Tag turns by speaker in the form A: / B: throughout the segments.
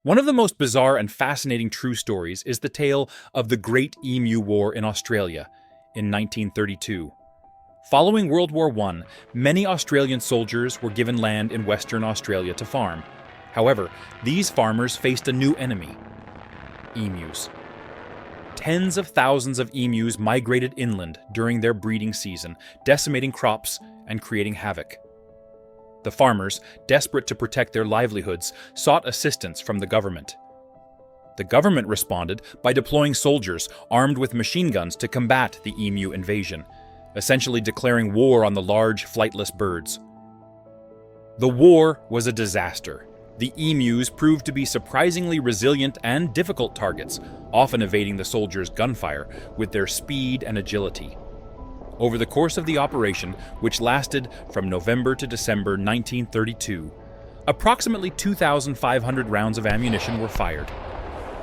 A: One of the most bizarre and fascinating true stories is the tale of the Great Emu War in Australia in 1932. Following World War I, many Australian soldiers were given land in Western Australia to farm. However, these farmers faced a new enemy: emus. Tens of thousands of emus migrated inland during their breeding season, decimating crops and creating havoc. The farmers, desperate to protect their livelihoods, sought assistance from the government. The government responded by deploying soldiers armed with machine guns to combat the emu invasion, essentially declaring war on the large, flightless birds. The war was a disaster. The emus proved to be surprisingly resilient and difficult targets, often evading the soldiers' gunfire with their speed and agility. Over the course of the operation, which lasted from November to December 1932, approximately 2,500 rounds of ammunition were fired,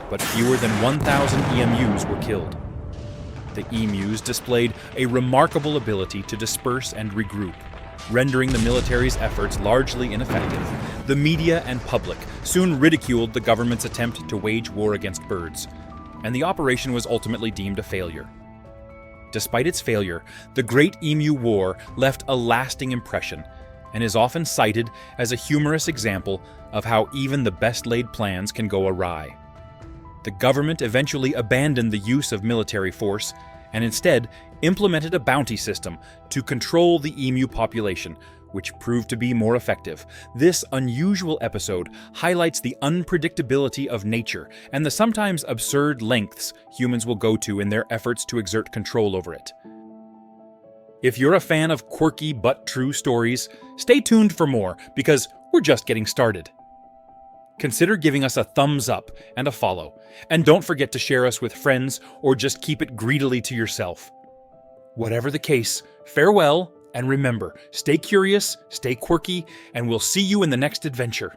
A: but fewer than 1,000 emus were killed. The emus displayed a remarkable ability to disperse and regroup, rendering the military's efforts largely ineffective. The media and public soon ridiculed the government's attempt to wage war against birds, and the operation was ultimately deemed a failure. Despite its failure, the Great Emu War left a lasting impression and is often cited as a humorous example of how even the best-laid plans can go awry. The government eventually abandoned the use of military force and instead implemented a bounty system to control the emu population, which proved to be more effective. This unusual episode highlights the unpredictability of nature and the sometimes absurd lengths humans will go to in their efforts to exert control over it. If you're a fan of quirky but true stories, stay tuned for more, because we're just getting started. Consider giving us a thumbs up and a follow, and don't forget to share us with friends or just keep it greedily to yourself. Whatever the case, farewell. And remember, stay curious, stay quirky, and we'll see you in the next adventure.